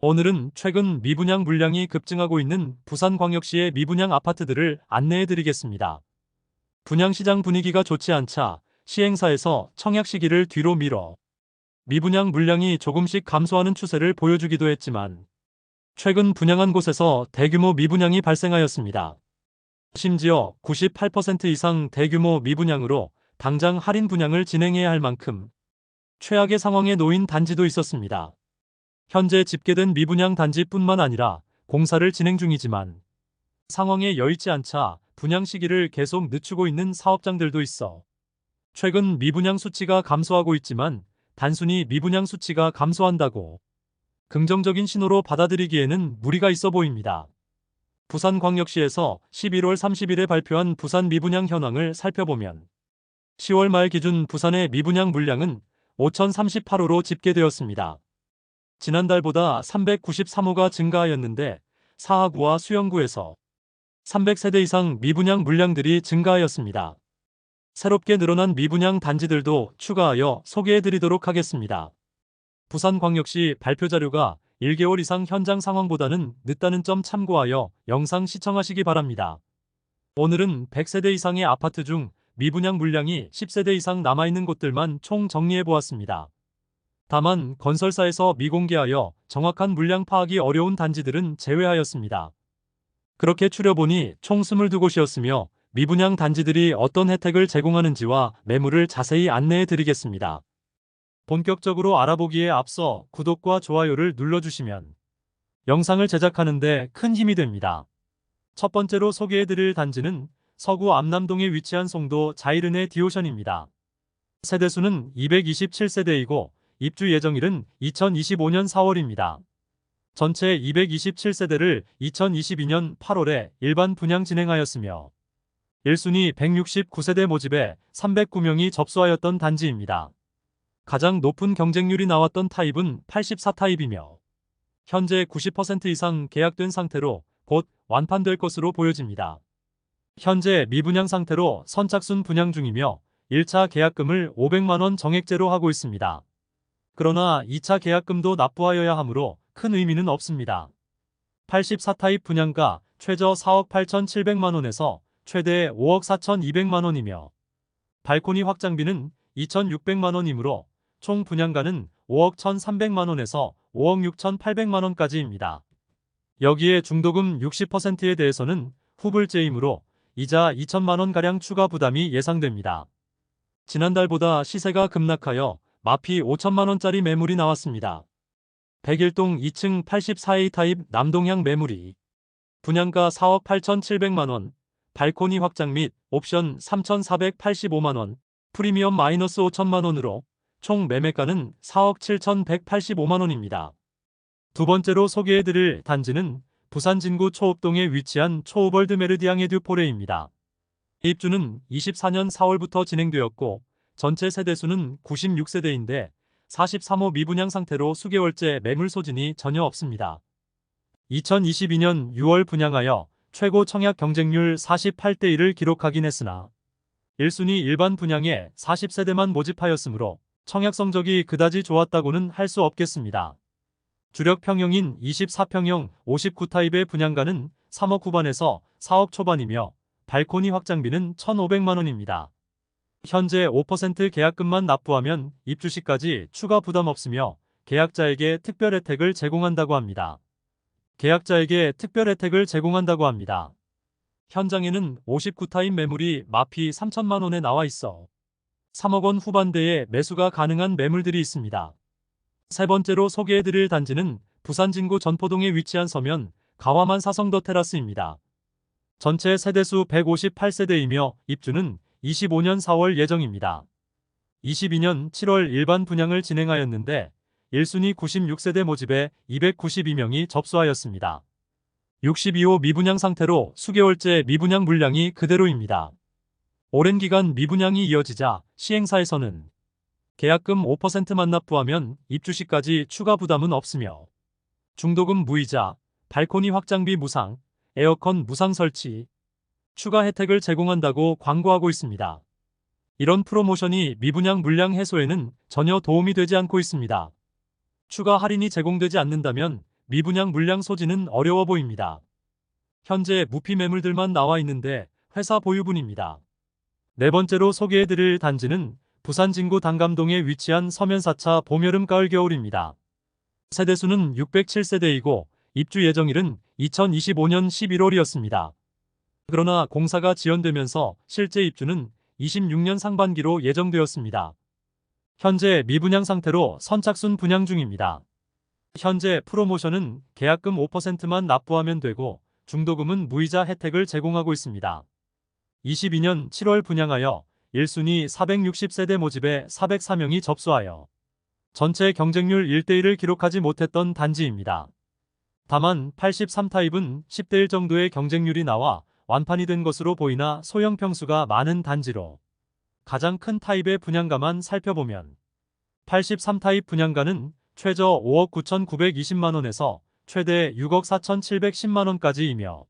오늘은 최근 미분양 물량이 급증하고 있는 부산광역시의 미분양 아파트들을 안내해 드리겠습니다. 분양시장 분위기가 좋지 않자 시행사에서 청약 시기를 뒤로 미뤄 미분양 물량이 조금씩 감소하는 추세를 보여주기도 했지만 최근 분양한 곳에서 대규모 미분양이 발생하였습니다. 심지어 98% 이상 대규모 미분양으로 당장 할인 분양을 진행해야 할 만큼 최악의 상황에 놓인 단지도 있었습니다. 현재 집계된 미분양 단지뿐만 아니라 공사를 진행 중이지만 상황에 여의치 않자 분양 시기를 계속 늦추고 있는 사업장들도 있어 최근 미분양 수치가 감소하고 있지만 단순히 미분양 수치가 감소한다고 긍정적인 신호로 받아들이기에는 무리가 있어 보입니다. 부산광역시에서 11월 30일에 발표한 부산 미분양 현황을 살펴보면 10월 말 기준 부산의 미분양 물량은 5,038호로 집계되었습니다. 지난달보다 393호가 증가하였는데 사하구와 수영구에서 300세대 이상 미분양 물량들이 증가하였습니다. 새롭게 늘어난 미분양 단지들도 추가하여 소개해드리도록 하겠습니다. 부산광역시 발표 자료가 1개월 이상 현장 상황보다는 늦다는 점 참고하여 영상 시청하시기 바랍니다. 오늘은 100세대 이상의 아파트 중 미분양 물량이 10세대 이상 남아있는 곳들만 총 정리해보았습니다. 다만 건설사에서 미공개하여 정확한 물량 파악이 어려운 단지들은 제외하였습니다. 그렇게 추려보니 총 22곳이었으며 미분양 단지들이 어떤 혜택을 제공하는지와 매물을 자세히 안내해 드리겠습니다. 본격적으로 알아보기에 앞서 구독과 좋아요를 눌러주시면 영상을 제작하는 데 큰 힘이 됩니다. 첫 번째로 소개해 드릴 단지는 서구 암남동에 위치한 송도 자이르네 디오션입니다. 세대수는 227세대이고 입주 예정일은 2025년 4월입니다. 전체 227세대를 2022년 8월에 일반 분양 진행하였으며 1순위 169세대 모집에 309명이 접수하였던 단지입니다. 가장 높은 경쟁률이 나왔던 타입은 84타입이며 현재 90% 이상 계약된 상태로 곧 완판될 것으로 보여집니다. 현재 미분양 상태로 선착순 분양 중이며 1차 계약금을 500만원 정액제로 하고 있습니다. 그러나 2차 계약금도 납부하여야 하므로 큰 의미는 없습니다. 84타입 분양가 최저 4억 8,700만원에서 최대 5억 4,200만원이며 발코니 확장비는 2,600만원이므로 총 분양가는 5억 1,300만원에서 5억 6,800만원까지입니다. 여기에 중도금 60%에 대해서는 후불제이므로 이자 2천만원가량 추가 부담이 예상됩니다. 지난달보다 시세가 급락하여 마피 5천만원짜리 매물이 나왔습니다. 101동 2층 84A 타입 남동향 매물이 분양가 4억 8,700만원, 발코니 확장 및 옵션 3,485만원, 프리미엄 마이너스 5천만원으로 총 매매가는 4억 7,185만원입니다. 두 번째로 소개해드릴 단지는 부산 진구 초읍동에 위치한 초우벌드 메르디앙 에듀포레입니다. 입주는 24년 4월부터 진행되었고 전체 세대수는 96세대인데 43호 미분양 상태로 수개월째 매물 소진이 전혀 없습니다. 2022년 6월 분양하여 최고 청약 경쟁률 48대 1을 기록하긴 했으나 1순위 일반 분양에 40세대만 모집하였으므로 청약 성적이 그다지 좋았다고는 할 수 없겠습니다. 주력 평형인 24평형 59타입의 분양가는 3억 후반에서 4억 초반이며 발코니 확장비는 1,500만원입니다. 현재 5% 계약금만 납부하면 입주 시까지 추가 부담 없으며 계약자에게 특별 혜택을 제공한다고 합니다. 현장에는 59타입 매물이 마피 3천만원에 나와 있어 3억 원 후반대에 매수가 가능한 매물들이 있습니다. 세 번째로 소개해드릴 단지는 부산 진구 전포동에 위치한 서면 가와만 사성더 테라스입니다. 전체 세대수 158세대이며 입주는 25년 4월 예정입니다. 22년 7월 일반 분양을 진행하였는데 1순위 96세대 모집에 292명이 접수하였습니다. 62호 미분양 상태로 수개월째 미분양 물량이 그대로입니다. 오랜 기간 미분양이 이어지자 시행사에서는 계약금 5%만 납부하면 입주 시까지 추가 부담은 없으며 중도금 무이자, 발코니 확장비 무상, 에어컨 무상 설치, 추가 혜택을 제공한다고 광고하고 있습니다. 이런 프로모션이 미분양 물량 해소에는 전혀 도움이 되지 않고 있습니다. 추가 할인이 제공되지 않는다면 미분양 물량 소진은 어려워 보입니다. 현재 무피 매물들만 나와 있는데 회사 보유분입니다. 네 번째로 소개해드릴 단지는 부산 진구 단감동에 위치한 서면 4차 봄, 여름, 가을, 겨울입니다. 세대수는 607세대이고 입주 예정일은 2025년 11월이었습니다. 그러나 공사가 지연되면서 실제 입주는 26년 상반기로 예정되었습니다. 현재 미분양 상태로 선착순 분양 중입니다. 현재 프로모션은 계약금 5%만 납부하면 되고 중도금은 무이자 혜택을 제공하고 있습니다. 22년 7월 분양하여 1순위 460세대 모집에 404명이 접수하여 전체 경쟁률 1대1을 기록하지 못했던 단지입니다. 다만 83타입은 10대1 정도의 경쟁률이 나와 완판이 된 것으로 보이나 소형 평수가 많은 단지로 가장 큰 타입의 분양가만 살펴보면 83타입 분양가는 최저 5억 9,920만원에서 최대 6억 4,710만원까지이며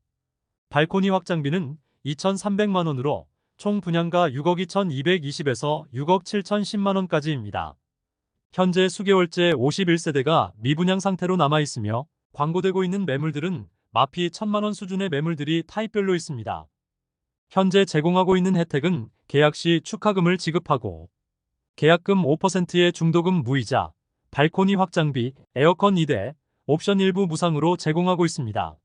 발코니 확장비는 2,300만원으로 총 분양가 6억 2,220에서 6억 7,010만원까지입니다. 현재 수개월째 51세대가 미분양 상태로 남아있으며 광고되고 있는 매물들은 마피 1,000만원 수준의 매물들이 타입별로 있습니다. 현재 제공하고 있는 혜택은 계약 시 축하금을 지급하고 계약금 5%의 중도금 무이자, 발코니 확장비, 에어컨 2대, 옵션 일부 무상으로 제공하고 있습니다.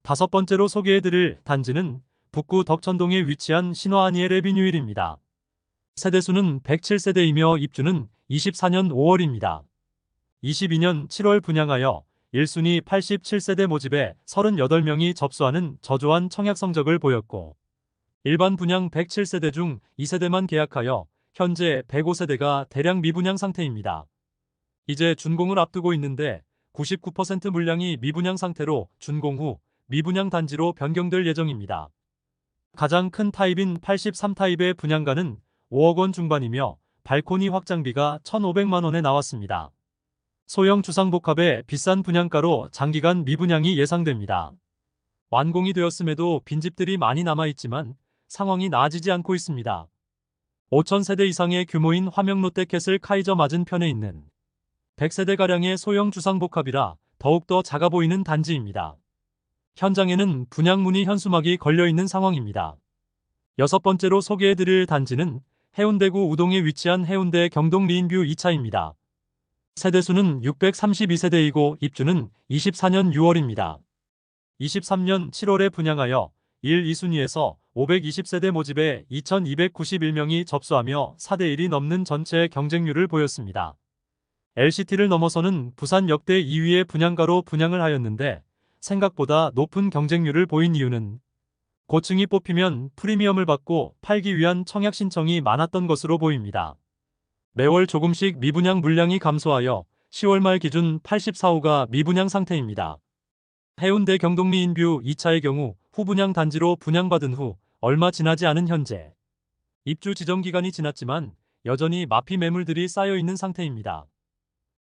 다섯 번째로 소개해드릴 단지는 북구 덕천동에 위치한 신화아니엘 에비뉴일입니다. 세대수는 107세대이며 입주는 24년 5월입니다. 22년 7월 분양하여 1순위 87세대 모집에 38명이 접수하는 저조한 청약 성적을 보였고 일반 분양 107세대 중 2세대만 계약하여 현재 105세대가 대량 미분양 상태입니다. 이제 준공을 앞두고 있는데 99% 물량이 미분양 상태로 준공 후 미분양 단지로 변경될 예정입니다. 가장 큰 타입인 83타입의 분양가는 5억 원 중반이며 발코니 확장비가 1,500만원에 나왔습니다. 소형 주상복합의 비싼 분양가로 장기간 미분양이 예상됩니다. 완공이 되었음에도 빈집들이 많이 남아있지만 상황이 나아지지 않고 있습니다. 5,000세대 이상의 규모인 화명롯데캐슬 카이저 맞은편에 있는 100세대가량의 소형 주상복합이라 더욱더 작아 보이는 단지입니다. 현장에는 분양문의 현수막이 걸려있는 상황입니다. 여섯 번째로 소개해드릴 단지는 해운대구 우동에 위치한 해운대 경동 리인뷰 2차입니다. 세대수는 632세대이고 입주는 24년 6월입니다. 23년 7월에 분양하여 1, 2순위에서 520세대 모집에 2,291명이 접수하며 4대1이 넘는 전체 경쟁률을 보였습니다. LCT를 넘어서는 부산 역대 2위의 분양가로 분양을 하였는데 생각보다 높은 경쟁률을 보인 이유는 고층이 뽑히면 프리미엄을 받고 팔기 위한 청약 신청이 많았던 것으로 보입니다. 매월 조금씩 미분양 물량이 감소하여 10월 말 기준 84호가 미분양 상태입니다. 해운대 경동 리인뷰 2차의 경우 후분양 단지로 분양받은 후 얼마 지나지 않은 현재 입주 지정 기간이 지났지만 여전히 마피 매물들이 쌓여 있는 상태입니다.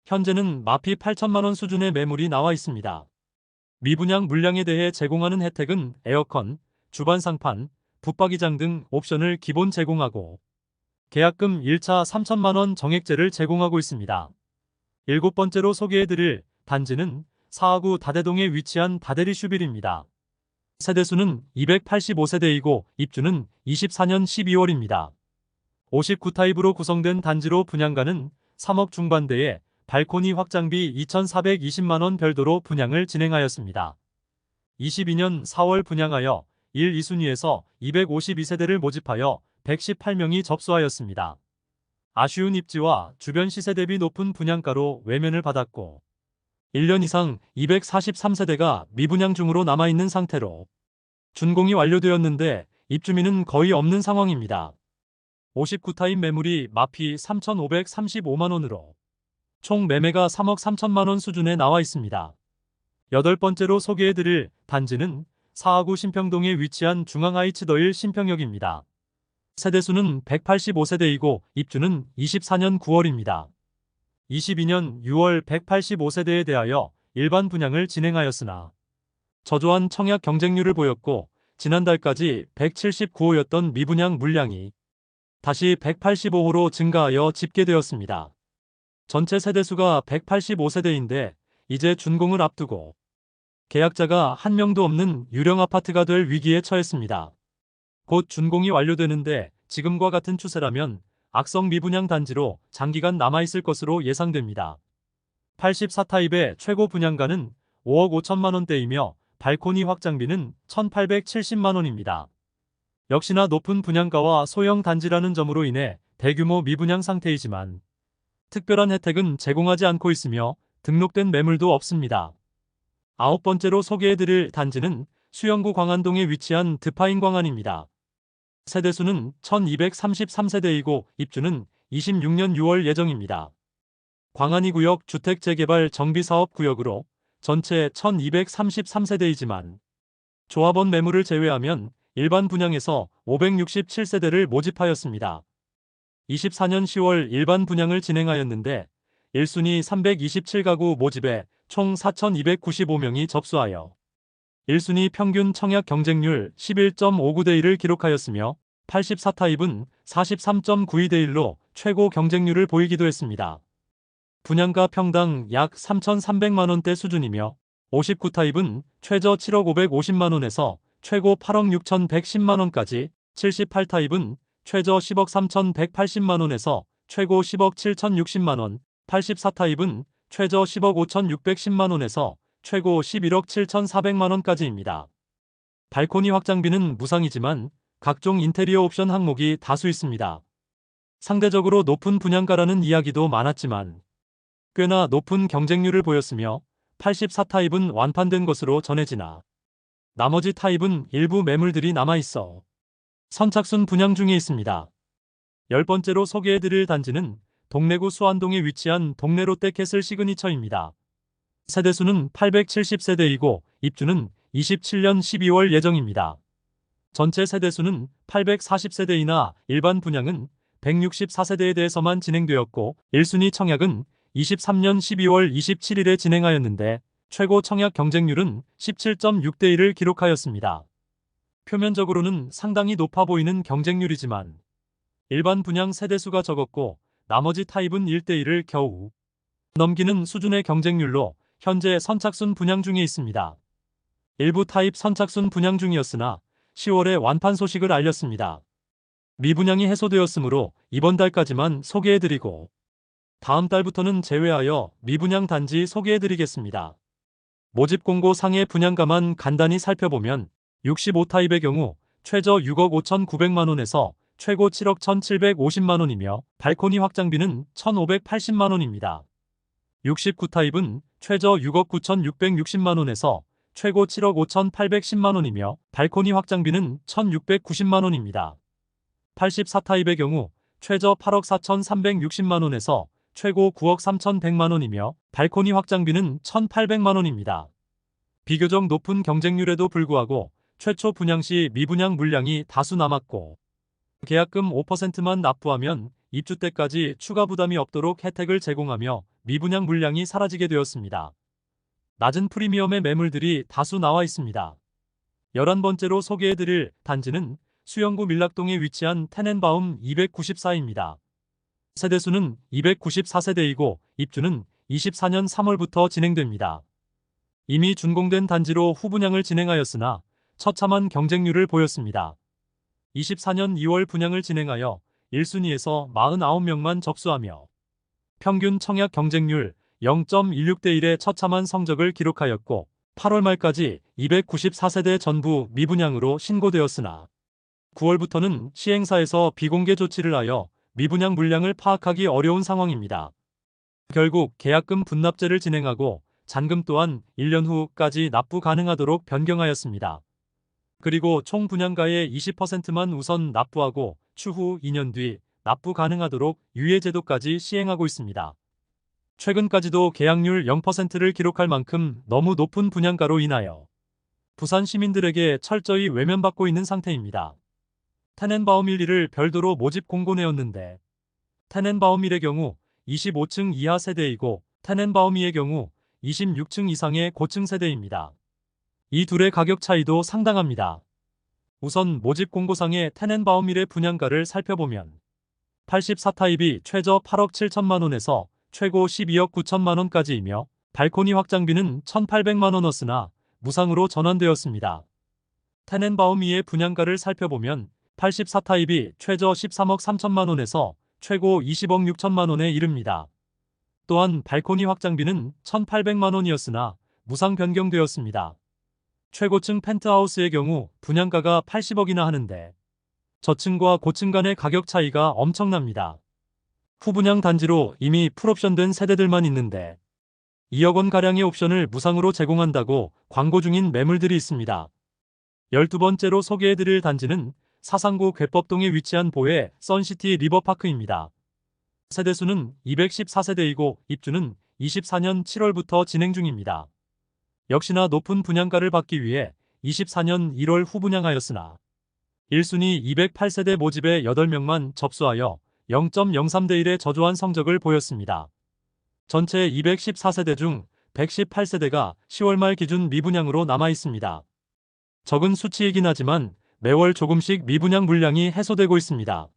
현재는 마피 8천만원 수준의 매물이 나와 있습니다. 미분양 물량에 대해 제공하는 혜택은 에어컨, 주반 상판, 붙박이장 등 옵션을 기본 제공하고 계약금 1차 3천만원 정액제를 제공하고 있습니다. 일곱 번째로 소개해드릴 단지는 사하구 다대동에 위치한 다대리 슈빌입니다. 세대수는 285세대이고 입주는 24년 12월입니다. 59타입으로 구성된 단지로 분양가는 3억 중반대에 발코니 확장비 2,420만원 별도로 분양을 진행하였습니다. 22년 4월 분양하여 1, 2순위에서 252세대를 모집하여 118명이 접수하였습니다. 아쉬운 입지와 주변 시세 대비 높은 분양가로 외면을 받았고 1년 이상 243세대가 미분양 중으로 남아있는 상태로 준공이 완료되었는데 입주민은 거의 없는 상황입니다. 59타입 매물이 마피 3,535만원으로 총 매매가 3억 3천만원 수준에 나와 있습니다. 여덟 번째로 소개해드릴 단지는 사하구 신평동에 위치한 중앙하이츠더일 신평역입니다. 세대수는 185세대이고 입주는 24년 9월입니다. 22년 6월 185세대에 대하여 일반 분양을 진행하였으나 저조한 청약 경쟁률을 보였고 지난달까지 179호였던 미분양 물량이 다시 185호로 증가하여 집계되었습니다. 전체 세대수가 185세대인데 이제 준공을 앞두고 계약자가 한 명도 없는 유령 아파트가 될 위기에 처했습니다. 곧 준공이 완료되는데 지금과 같은 추세라면 악성 미분양 단지로 장기간 남아있을 것으로 예상됩니다. 84타입의 최고 분양가는 5억 5천만 원대이며 발코니 확장비는 1,870만 원입니다. 역시나 높은 분양가와 소형 단지라는 점으로 인해 대규모 미분양 상태이지만 특별한 혜택은 제공하지 않고 있으며 등록된 매물도 없습니다. 아홉 번째로 소개해드릴 단지는 수영구 광안동에 위치한 드파인 광안입니다. 세대수는 1233세대이고 입주는 26년 6월 예정입니다. 광안이 구역 주택재개발 정비사업구역으로 전체 1233세대이지만 조합원 매물을 제외하면 일반 분양에서 567세대를 모집하였습니다. 24년 10월 일반 분양을 진행하였는데 1순위 327가구 모집에 총 4,295명이 접수하여 1순위 평균 청약 경쟁률 11.59대 1을 기록하였으며 84타입은 43.92대 1로 최고 경쟁률을 보이기도 했습니다. 분양가 평당 약 3,300만 원대 수준이며 59타입은 최저 7억 550만 원에서 최고 8억 6,110만 원까지, 78타입은 최저 10억 3,180만 원에서 최고 10억 7,060만 원, 84타입은 최저 10억 5,610만 원에서 최고 11억 7,400만 원까지입니다. 발코니 확장비는 무상이지만 각종 인테리어 옵션 항목이 다수 있습니다. 상대적으로 높은 분양가라는 이야기도 많았지만 꽤나 높은 경쟁률을 보였으며 84타입은 완판된 것으로 전해지나 나머지 타입은 일부 매물들이 남아있어 선착순 분양 중에 있습니다. 10번째로 소개해드릴 단지는 동래구 수안동에 위치한 동래 롯데캐슬 시그니처입니다. 세대수는 870세대이고 입주는 27년 12월 예정입니다. 전체 세대수는 840세대이나 일반 분양은 164세대에 대해서만 진행되었고 1순위 청약은 23년 12월 27일에 진행하였는데 최고 청약 경쟁률은 17.6대 1을 기록하였습니다. 표면적으로는 상당히 높아 보이는 경쟁률이지만 일반 분양 세대수가 적었고 나머지 타입은 1대 1을 겨우 넘기는 수준의 경쟁률로 현재 선착순 분양 중에 있습니다. 일부 타입 선착순 분양 중이었으나 10월에 완판 소식을 알렸습니다. 미분양이 해소되었으므로 이번 달까지만 소개해드리고 다음 달부터는 제외하여 미분양 단지 소개해드리겠습니다. 모집 공고 상의 분양가만 간단히 살펴보면 65타입의 경우 최저 6억 5,900만 원에서 최고 7억 1,750만 원이며 발코니 확장비는 1,580만 원입니다. 69타입은 최저 6억 9,660만 원에서 최고 7억 5,810만 원이며 발코니 확장비는 1,690만 원입니다. 84타입의 경우 최저 8억 4,360만 원에서 최고 9억 3,100만 원이며 발코니 확장비는 1,800만 원입니다. 비교적 높은 경쟁률에도 불구하고 최초 분양 시 미분양 물량이 다수 남았고 계약금 5%만 납부하면 입주 때까지 추가 부담이 없도록 혜택을 제공하며 미분양 물량이 사라지게 되었습니다. 낮은 프리미엄의 매물들이 다수 나와 있습니다. 11번째로 소개해드릴 단지는 수영구 밀락동에 위치한 테넨바움 294입니다. 세대수는 294세대이고 입주는 24년 3월부터 진행됩니다. 이미 준공된 단지로 후분양을 진행하였으나 처참한 경쟁률을 보였습니다. 24년 2월 분양을 진행하여 1순위에서 49명만 접수하며 평균 청약 경쟁률 0.16대 1의 처참한 성적을 기록하였고 8월 말까지 294세대 전부 미분양으로 신고되었으나 9월부터는 시행사에서 비공개 조치를 하여 미분양 물량을 파악하기 어려운 상황입니다. 결국 계약금 분납제를 진행하고 잔금 또한 1년 후까지 납부 가능하도록 변경하였습니다. 그리고 총 분양가의 20%만 우선 납부하고 추후 2년 뒤 납부 가능하도록 유예 제도까지 시행하고 있습니다. 최근까지도 계약률 0%를 기록할 만큼 너무 높은 분양가로 인하여 부산 시민들에게 철저히 외면받고 있는 상태입니다. 테넨바움 1, 2를 별도로 모집 공고 내었는데 테넨바움 1의 경우 25층 이하 세대이고 테넨바움 2의 경우 26층 이상의 고층 세대입니다. 이 둘의 가격 차이도 상당합니다. 우선 모집 공고상의 테넨바움 1의 분양가를 살펴보면 84타입이 최저 8억 7천만 원에서 최고 12억 9천만 원까지이며 발코니 확장비는 1,800만 원이었으나 무상으로 전환되었습니다. 테넨바우미의 분양가를 살펴보면 84타입이 최저 13억 3천만 원에서 최고 20억 6천만 원에 이릅니다. 또한 발코니 확장비는 1,800만 원이었으나 무상 변경되었습니다. 최고층 펜트하우스의 경우 분양가가 80억이나 하는데 저층과 고층 간의 가격 차이가 엄청납니다. 후분양 단지로 이미 풀옵션된 세대들만 있는데 2억 원가량의 옵션을 무상으로 제공한다고 광고 중인 매물들이 있습니다. 12번째로 소개해드릴 단지는 사상구 괴법동에 위치한 보혜 선시티 리버파크입니다. 세대수는 214세대이고 입주는 24년 7월부터 진행 중입니다. 역시나 높은 분양가를 받기 위해 24년 1월 후분양하였으나 1순위 208세대 모집에 8명만 접수하여 0.03대 1의 저조한 성적을 보였습니다. 전체 214세대 중 118세대가 10월 말 기준 미분양으로 남아 있습니다. 적은 수치이긴 하지만 매월 조금씩 미분양 물량이 해소되고 있습니다.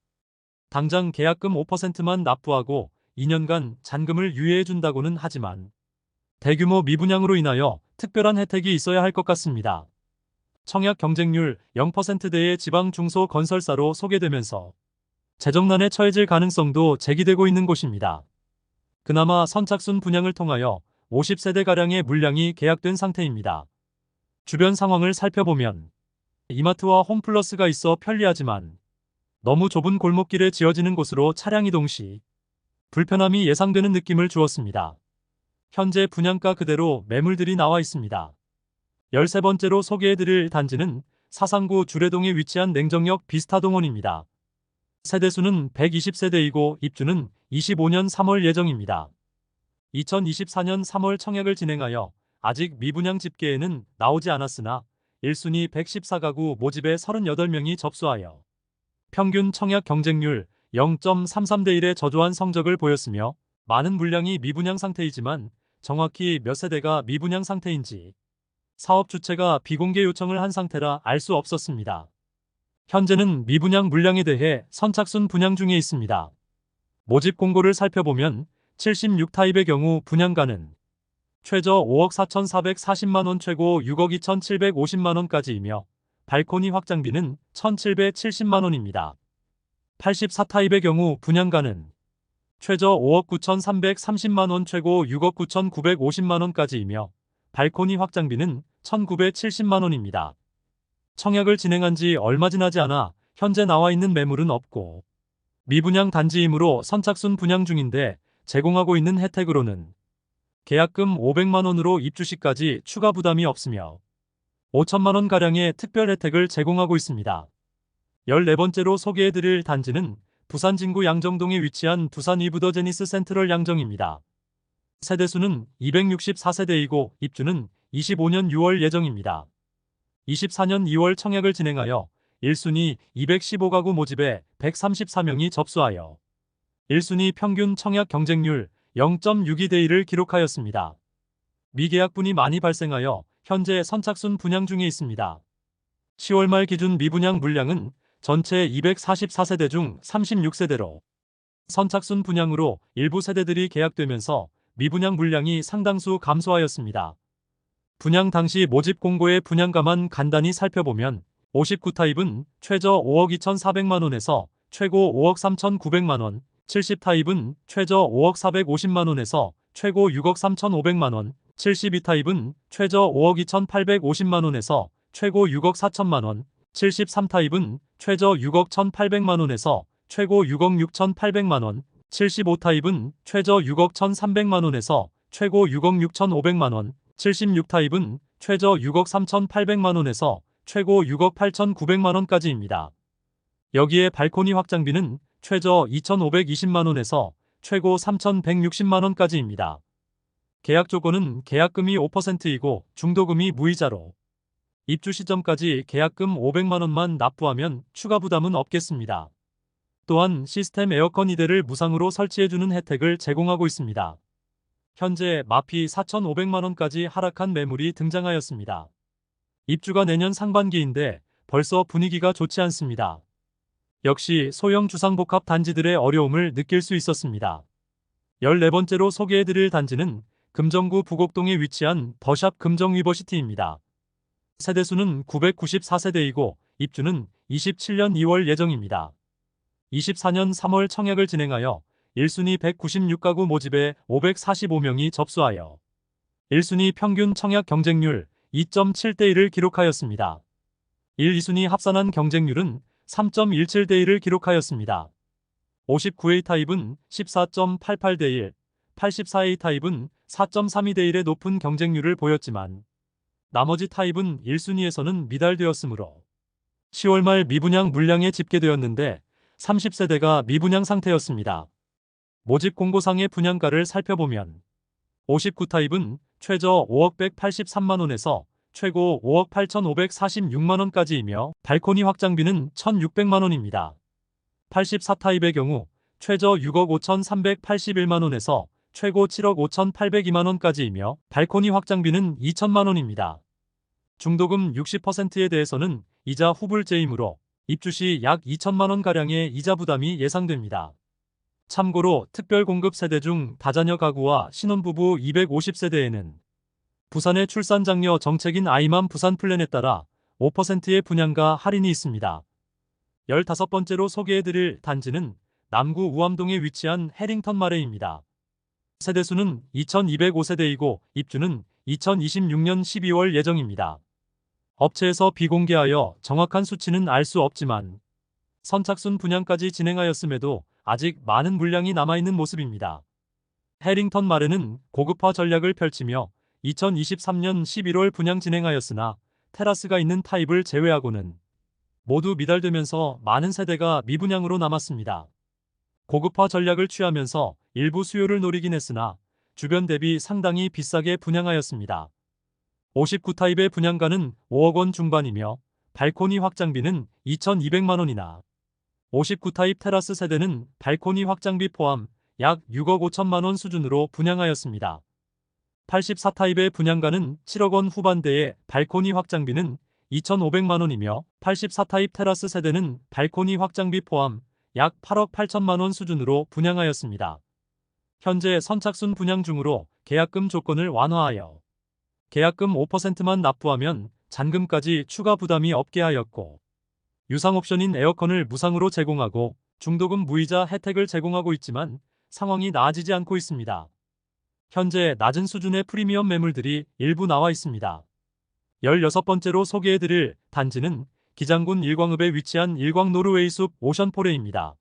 당장 계약금 5%만 납부하고 2년간 잔금을 유예해준다고는 하지만 대규모 미분양으로 인하여 특별한 혜택이 있어야 할 것 같습니다. 청약 경쟁률 0%대의 지방 중소건설사로 소개되면서 재정난에 처해질 가능성도 제기되고 있는 곳입니다. 그나마 선착순 분양을 통하여 50세대가량의 물량이 계약된 상태입니다. 주변 상황을 살펴보면 이마트와 홈플러스가 있어 편리하지만 너무 좁은 골목길에 지어지는 곳으로 차량 이동 시 불편함이 예상되는 느낌을 주었습니다. 현재 분양가 그대로 매물들이 나와 있습니다. 13번째로 소개해드릴 단지는 사상구 주례동에 위치한 냉정역 비스타동원입니다. 세대수는 120세대이고 입주는 25년 3월 예정입니다. 2024년 3월 청약을 진행하여 아직 미분양 집계에는 나오지 않았으나 1순위 114가구 모집에 38명이 접수하여 평균 청약 경쟁률 0.33대 1의 저조한 성적을 보였으며 많은 물량이 미분양 상태이지만 정확히 몇 세대가 미분양 상태인지 사업 주체가 비공개 요청을 한 상태라 알 수 없었습니다. 현재는 미분양 물량에 대해 선착순 분양 중에 있습니다. 모집 공고를 살펴보면 76타입의 경우 분양가는 최저 5억 4,440만 원, 최고 6억 2,750만 원까지이며 발코니 확장비는 1,770만 원입니다. 84타입의 경우 분양가는 최저 5억 9,330만 원, 최고 6억 9,950만 원까지이며 발코니 확장비는 1,970만 원입니다. 청약을 진행한 지 얼마 지나지 않아 현재 나와 있는 매물은 없고 미분양 단지이므로 선착순 분양 중인데 제공하고 있는 혜택으로는 계약금 500만 원으로 입주 시까지 추가 부담이 없으며 5천만 원가량의 특별 혜택을 제공하고 있습니다. 14번째로 소개해드릴 단지는 부산 진구 양정동에 위치한 두산 위브더 제니스 센트럴 양정입니다. 세대수는 264세대이고 입주는 25년 6월 예정입니다. 24년 2월 청약을 진행하여 1순위 215가구 모집에 134명이 접수하여 1순위 평균 청약 경쟁률 0.62대 1을 기록하였습니다. 미계약분이 많이 발생하여 현재 선착순 분양 중에 있습니다. 10월 말 기준 미분양 물량은 전체 244세대 중 36세대로 선착순 분양으로 일부 세대들이 계약되면서 미분양 물량이 상당수 감소하였습니다. 분양 당시 모집 공고의 분양가만 간단히 살펴보면 59타입은 최저 5억 2,400만 원에서 최고 5억 3,900만 원, 70타입은 최저 5억 450만 원에서 최고 6억 3,500만 원, 72타입은 최저 5억 2,850만 원에서 최고 6억 4천만 원, 73타입은 최저 6억 1,800만 원에서 최고 6억 6,800만 원, 75타입은 최저 6억 1,300만 원에서 최고 6억 6,500만 원, 76타입은 최저 6억 3,800만 원에서 최고 6억 8,900만 원까지입니다. 여기에 발코니 확장비는 최저 2,520만 원에서 최고 3,160만 원까지입니다. 계약 조건은 계약금이 5%이고 중도금이 무이자로 입주 시점까지 계약금 500만 원만 납부하면 추가 부담은 없겠습니다. 또한 시스템 에어컨 2대를 무상으로 설치해주는 혜택을 제공하고 있습니다. 현재 마피 4,500만 원까지 하락한 매물이 등장하였습니다. 입주가 내년 상반기인데 벌써 분위기가 좋지 않습니다. 역시 소형 주상복합 단지들의 어려움을 느낄 수 있었습니다. 14번째로 소개해드릴 단지는 금정구 부곡동에 위치한 더샵 금정위버시티입니다. 세대수는 994세대이고 입주는 27년 2월 예정입니다. 24년 3월 청약을 진행하여 1순위 196가구 모집에 545명이 접수하여 1순위 평균 청약 경쟁률 2.7대1을 기록하였습니다. 1, 2순위 합산한 경쟁률은 3.17대1을 기록하였습니다. 59A 타입은 14.88대1, 84A 타입은 4.32대1의 높은 경쟁률을 보였지만 나머지 타입은 1순위에서는 미달되었으므로 10월 말 미분양 물량에 집계되었는데 30세대가 미분양 상태였습니다. 모집 공고상의 분양가를 살펴보면 59 타입은 최저 5억 183만원에서 최고 5억 8,546만원까지이며 발코니 확장비는 1,600만원입니다. 84 타입의 경우 최저 6억 5,381만원에서 최고 7억 5,802만원까지이며 발코니 확장비는 2천만원입니다. 중도금 60%에 대해서는 이자 후불제이므로 입주 시 약 2천만원가량의 이자 부담이 예상됩니다. 참고로 특별공급 세대 중 다자녀 가구와 신혼부부 250세대에는 부산의 출산장려 정책인 아이맘 부산 플랜에 따라 5%의 분양가 할인이 있습니다. 15번째로 소개해드릴 단지는 남구 우암동에 위치한 해링턴 마레입니다. 세대수는 2205세대이고 입주는 2026년 12월 예정입니다. 업체에서 비공개하여 정확한 수치는 알 수 없지만 선착순 분양까지 진행하였음에도 아직 많은 물량이 남아있는 모습입니다. 해링턴 마레는 고급화 전략을 펼치며 2023년 11월 분양 진행하였으나 테라스가 있는 타입을 제외하고는 모두 미달되면서 많은 세대가 미분양으로 남았습니다. 고급화 전략을 취하면서 일부 수요를 노리긴 했으나 주변 대비 상당히 비싸게 분양하였습니다. 59 타입의 분양가는 5억 원 중반이며 발코니 확장비는 2,200만원이나 59 타입 테라스 세대는 발코니 확장비 포함 약 6억 5천만원 수준으로 분양하였습니다. 84 타입의 분양가는 7억 원 후반대에 발코니 확장비는 2,500만원이며 84 타입 테라스 세대는 발코니 확장비 포함 약 8억 8천만원 수준으로 분양하였습니다. 현재 선착순 분양 중으로 계약금 조건을 완화하여 계약금 5%만 납부하면 잔금까지 추가 부담이 없게 하였고 유상 옵션인 에어컨을 무상으로 제공하고 중도금 무이자 혜택을 제공하고 있지만 상황이 나아지지 않고 있습니다. 현재 낮은 수준의 프리미엄 매물들이 일부 나와 있습니다. 16번째로 소개해드릴 단지는 기장군 일광읍에 위치한 일광 노르웨이숲 오션포레입니다.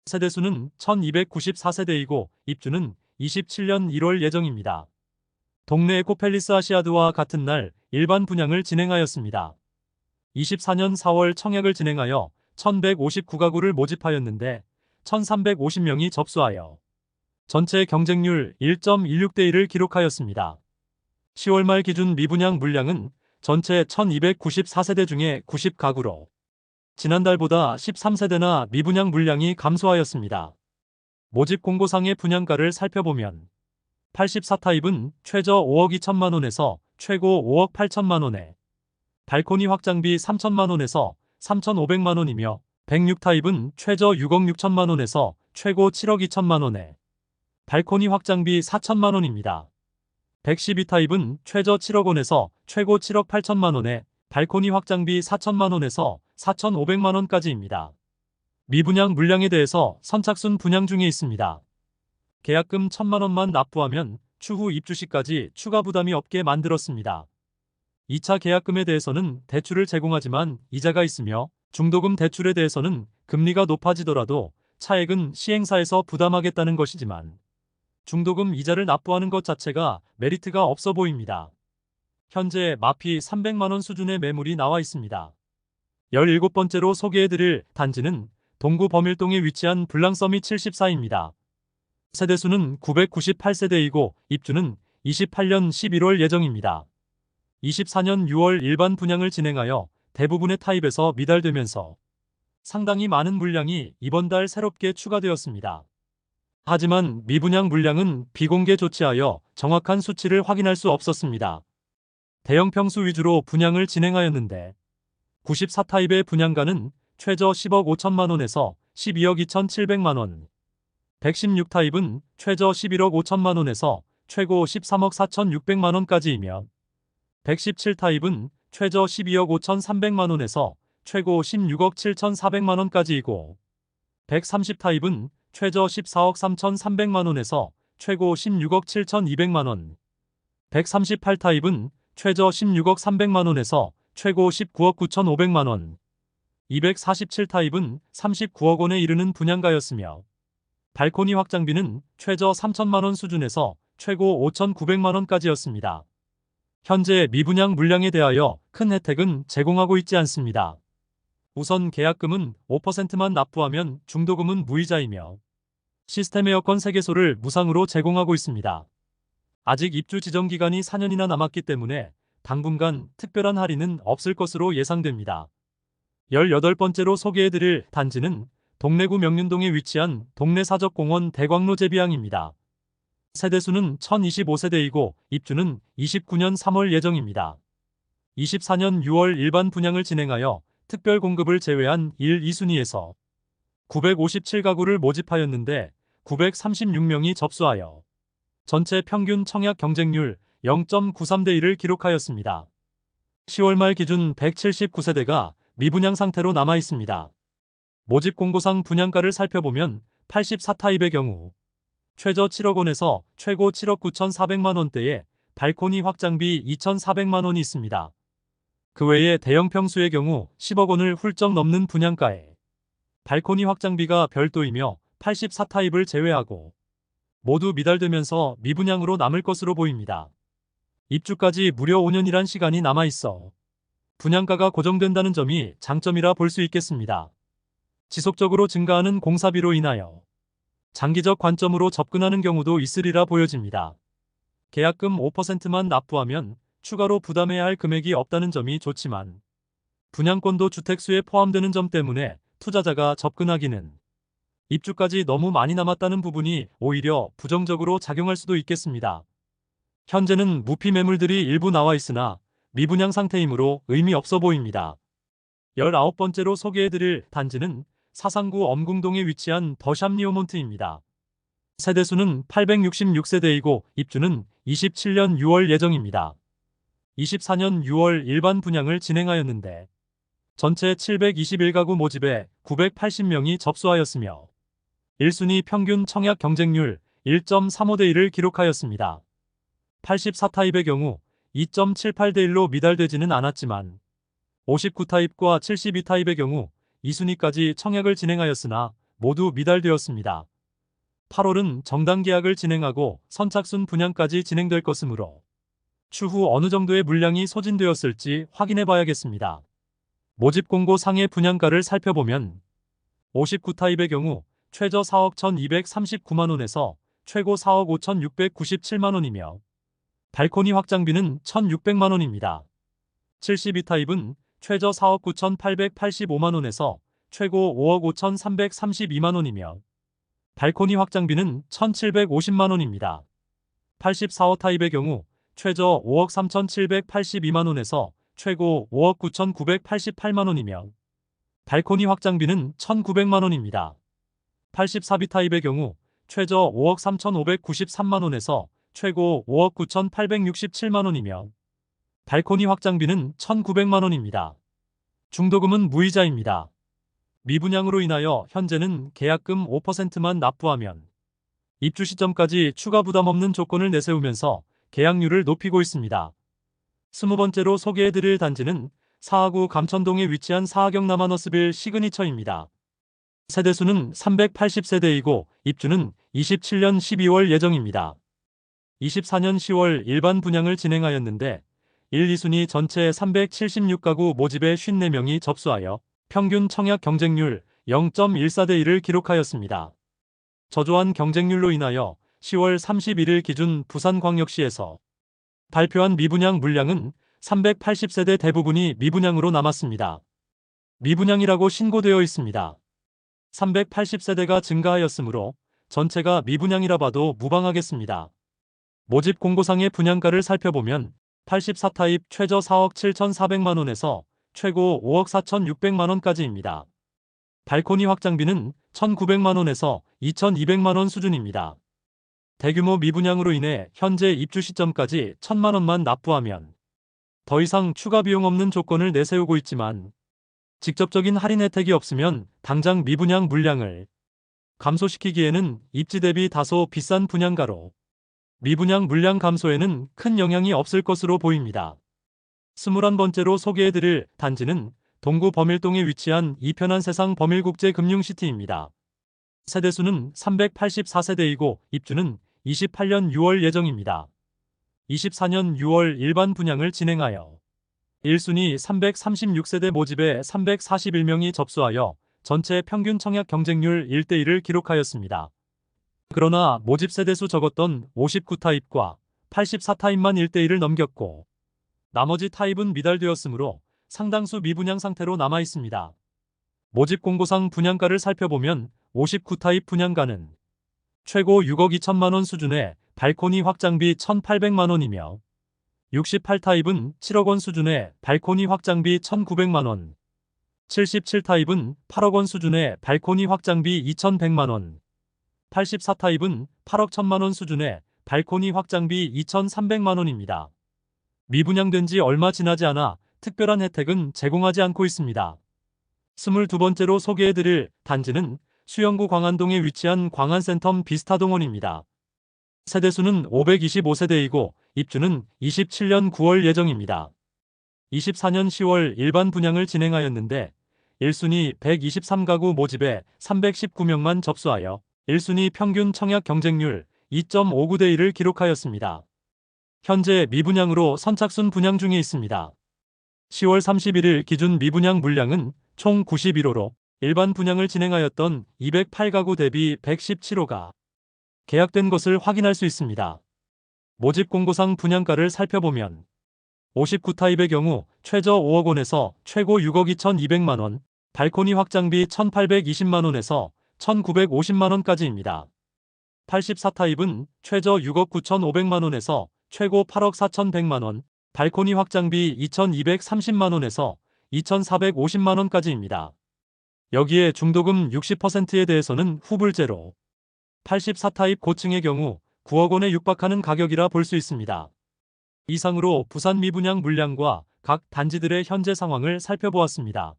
세대수는 1294세대이고 입주는 27년 1월 예정입니다. 동네 에코팰리스 아시아드와 같은 날 일반 분양을 진행하였습니다. 24년 4월 청약을 진행하여 1159가구를 모집하였는데 1350명이 접수하여 전체 경쟁률 1.16대1을 기록하였습니다. 10월 말 기준 미분양 물량은 전체 1294세대 중에 90가구로 지난달보다 13세대나 미분양 물량이 감소하였습니다. 모집 공고상의 분양가를 살펴보면 84 타입은 최저 5억 2천만원에서 최고 5억 8천만원에 발코니 확장비 3천만원에서 3,500만원이며 106 타입은 최저 6억 6천만원에서 최고 7억 2천만원에 발코니 확장비 4천만원입니다. 112 타입은 최저 7억 원에서 최고 7억 8천만원에 발코니 확장비 4천만원에서 4,500만원까지입니다. 미분양 물량에 대해서 선착순 분양 중에 있습니다. 계약금 1,000만원만 납부하면 추후 입주 시까지 추가 부담이 없게 만들었습니다. 2차 계약금에 대해서는 대출을 제공하지만 이자가 있으며 중도금 대출에 대해서는 금리가 높아지더라도 차액은 시행사에서 부담하겠다는 것이지만 중도금 이자를 납부하는 것 자체가 메리트가 없어 보입니다. 현재 마피 300만원 수준의 매물이 나와 있습니다. 17번째로 소개해드릴 단지는 동구 범일동에 위치한 블랑서밋 74입니다. 세대수는 998세대이고 입주는 28년 11월 예정입니다. 24년 6월 일반 분양을 진행하여 대부분의 타입에서 미달되면서 상당히 많은 물량이 이번 달 새롭게 추가되었습니다. 하지만 미분양 물량은 비공개 조치하여 정확한 수치를 확인할 수 없었습니다. 대형 평수 위주로 분양을 진행하였는데 94 타입의 분양가는 최저 10억 5천만원에서 12억 2,700만원, 116 타입은 최저 11억 5천만원에서 최고 13억 4,600만 원까지이며 117 타입은 최저 12억 5,300만 원에서 최고 16억 7,400만 원까지이고 130 타입은 최저 14억 3,300만 원에서 최고 16억 7,200만 원, 138 타입은 최저 16억 300만 원에서 최고 19억 9,500만 원, 247 타입은 39억 원에 이르는 분양가였으며 발코니 확장비는 최저 3천만 원 수준에서 최고 5,900만 원까지였습니다. 현재 미분양 물량에 대하여 큰 혜택은 제공하고 있지 않습니다. 우선 계약금은 5%만 납부하면 중도금은 무이자이며 시스템 에어컨 3개소를 무상으로 제공하고 있습니다. 아직 입주 지정 기간이 4년이나 남았기 때문에 당분간 특별한 할인은 없을 것으로 예상됩니다. 18번째로 소개해드릴 단지는 동래구 명륜동에 위치한 동래사적공원 대광로 제비항입니다. 세대수는 1025세대이고 입주는 29년 3월 예정입니다. 24년 6월 일반 분양을 진행하여 특별 공급을 제외한 1, 2순위에서 957가구를 모집하였는데 936명이 접수하여 전체 평균 청약 경쟁률 0.93대 1을 기록하였습니다. 10월 말 기준 179세대가 미분양 상태로 남아 있습니다. 모집 공고상 분양가를 살펴보면 84 타입의 경우 최저 7억 원에서 최고 7억 9,400만 원대에 발코니 확장비 2,400만 원이 있습니다. 그 외에 대형 평수의 경우 10억 원을 훌쩍 넘는 분양가에 발코니 확장비가 별도이며 84 타입을 제외하고 모두 미달되면서 미분양으로 남을 것으로 보입니다. 입주까지 무려 5년이란 시간이 남아있어 분양가가 고정된다는 점이 장점이라 볼 수 있겠습니다. 지속적으로 증가하는 공사비로 인하여 장기적 관점으로 접근하는 경우도 있으리라 보여집니다. 계약금 5%만 납부하면 추가로 부담해야 할 금액이 없다는 점이 좋지만 분양권도 주택수에 포함되는 점 때문에 투자자가 접근하기는 입주까지 너무 많이 남았다는 부분이 오히려 부정적으로 작용할 수도 있겠습니다. 현재는 무피 매물들이 일부 나와 있으나 미분양 상태이므로 의미 없어 보입니다. 19번째로 소개해드릴 단지는 사상구 엄궁동에 위치한 더샵 리오몬트입니다. 세대수는 866세대이고 입주는 27년 6월 예정입니다. 24년 6월 일반 분양을 진행하였는데 전체 721가구 모집에 980명이 접수하였으며 1순위 평균 청약 경쟁률 1.35대 1을 기록하였습니다. 84 타입의 경우 2.78대 1로 미달되지는 않았지만 59 타입과 72 타입의 경우 2순위까지 청약을 진행하였으나 모두 미달되었습니다. 8월은 정당 계약을 진행하고 선착순 분양까지 진행될 것이므로 추후 어느 정도의 물량이 소진되었을지 확인해 봐야겠습니다. 모집 공고 상의 분양가를 살펴보면 59 타입의 경우 최저 4억 1,239만 원에서 최고 4억 5,697만 원이며 발코니 확장비는 1,600만 원입니다. 72 타입은 최저 4억 9,885만 원에서 최고 5억 5,332만 원이며 발코니 확장비는 1,750만 원입니다. 84호 타입의 경우 최저 5억 3,782만 원에서 최고 5억 9,988만 원이며 발코니 확장비는 1,900만 원입니다. 84B 타입의 경우 최저 5억 3,593만 원에서 최고 5억 9,867만 원이며 발코니 확장비는 1,900만 원입니다. 중도금은 무이자입니다. 미분양으로 인하여 현재는 계약금 5%만 납부하면 입주 시점까지 추가 부담 없는 조건을 내세우면서 계약률을 높이고 있습니다. 20번째로 소개해드릴 단지는 사하구 감천동에 위치한 사하경 남한어스빌 시그니처입니다. 세대수는 380세대이고 입주는 27년 12월 예정입니다. 24년 10월 일반 분양을 진행하였는데 1, 2순위 전체 376가구 모집에 54명이 접수하여 평균 청약 경쟁률 0.14대 1을 기록하였습니다. 저조한 경쟁률로 인하여 10월 31일 기준 부산광역시에서 발표한 미분양 물량은 380세대 대부분이 미분양으로 남았습니다. 미분양이라고 신고되어 있습니다. 380세대가 증가하였으므로 전체가 미분양이라 봐도 무방하겠습니다. 모집 공고상의 분양가를 살펴보면 84 타입 최저 4억 7,400만 원에서 최고 5억 4,600만 원까지입니다. 발코니 확장비는 1,900만 원에서 2,200만 원 수준입니다. 대규모 미분양으로 인해 현재 입주 시점까지 1,000만 원만 납부하면 더 이상 추가 비용 없는 조건을 내세우고 있지만 직접적인 할인 혜택이 없으면 당장 미분양 물량을 감소시키기에는 입지 대비 다소 비싼 분양가로 미분양 물량 감소에는 큰 영향이 없을 것으로 보입니다. 21번째로 소개해드릴 단지는 동구 범일동에 위치한 이편한 세상 범일국제금융시티입니다. 세대수는 384세대이고 입주는 28년 6월 예정입니다. 24년 6월 일반 분양을 진행하여 1순위 336세대 모집에 341명이 접수하여 전체 평균 청약 경쟁률 1대1을 기록하였습니다. 그러나 모집 세대수 적었던 59타입과 84타입만 1대1을 넘겼고 나머지 타입은 미달되었으므로 상당수 미분양 상태로 남아 있습니다. 모집 공고상 분양가를 살펴보면 59타입 분양가는 최고 6억 2천만 원 수준의 발코니 확장비 1,800만 원이며 68타입은 7억 원 수준의 발코니 확장비 1,900만 원, 77타입은 8억 원 수준의 발코니 확장비 2,100만 원, 84타입은 8억 1천만 원 수준의 발코니 확장비 2,300만 원입니다. 미분양된 지 얼마 지나지 않아 특별한 혜택은 제공하지 않고 있습니다. 22번째로 소개해드릴 단지는 수영구 광안동에 위치한 광안센텀 비스타동원입니다. 세대수는 525세대이고 입주는 27년 9월 예정입니다. 24년 10월 일반 분양을 진행하였는데 1순위 123가구 모집에 319명만 접수하여 1순위 평균 청약 경쟁률 2.59대 1을 기록하였습니다. 현재 미분양으로 선착순 분양 중에 있습니다. 10월 31일 기준 미분양 물량은 총 91호로 일반 분양을 진행하였던 208가구 대비 117호가 계약된 것을 확인할 수 있습니다. 모집 공고상 분양가를 살펴보면 59타입의 경우 최저 5억 원에서 최고 6억 2,200만 원, 발코니 확장비 1,820만 원에서 1,950만 원까지입니다. 84타입은 최저 6억 9,500만 원에서 최고 8억 4,100만 원, 발코니 확장비 2,230만 원에서 2,450만 원까지입니다. 여기에 중도금 60%에 대해서는 후불제로 84타입 고층의 경우 9억 원에 육박하는 가격이라 볼 수 있습니다. 이상으로 부산 미분양 물량과 각 단지들의 현재 상황을 살펴보았습니다.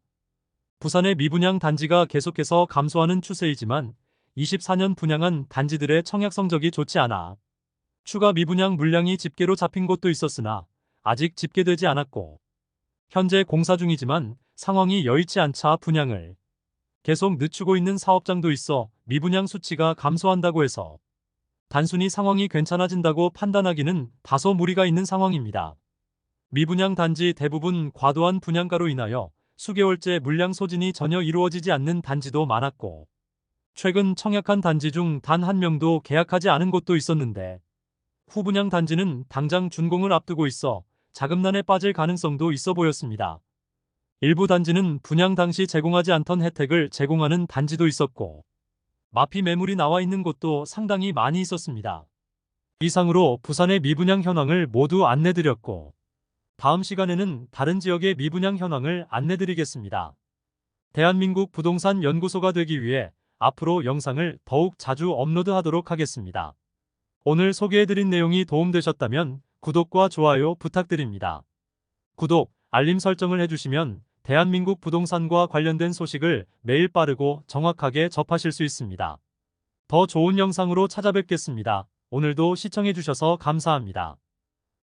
부산의 미분양 단지가 계속해서 감소하는 추세이지만 24년 분양한 단지들의 청약 성적이 좋지 않아 추가 미분양 물량이 집계로 잡힌 곳도 있었으나 아직 집계되지 않았고 현재 공사 중이지만 상황이 여의치 않자 분양을 계속 늦추고 있는 사업장도 있어 미분양 수치가 감소한다고 해서 단순히 상황이 괜찮아진다고 판단하기는 다소 무리가 있는 상황입니다. 미분양 단지 대부분 과도한 분양가로 인하여 수개월째 물량 소진이 전혀 이루어지지 않는 단지도 많았고 최근 청약한 단지 중 단 한 명도 계약하지 않은 곳도 있었는데 후분양 단지는 당장 준공을 앞두고 있어 자금난에 빠질 가능성도 있어 보였습니다. 일부 단지는 분양 당시 제공하지 않던 혜택을 제공하는 단지도 있었고 마피 매물이 나와 있는 곳도 상당히 많이 있었습니다. 이상으로 부산의 미분양 현황을 모두 안내드렸고 다음 시간에는 다른 지역의 미분양 현황을 안내드리겠습니다. 대한민국 부동산 연구소가 되기 위해 앞으로 영상을 더욱 자주 업로드하도록 하겠습니다. 오늘 소개해드린 내용이 도움되셨다면 구독과 좋아요 부탁드립니다. 구독, 알림 설정을 해주시면 대한민국 부동산과 관련된 소식을 매일 빠르고 정확하게 접하실 수 있습니다. 더 좋은 영상으로 찾아뵙겠습니다. 오늘도 시청해주셔서 감사합니다.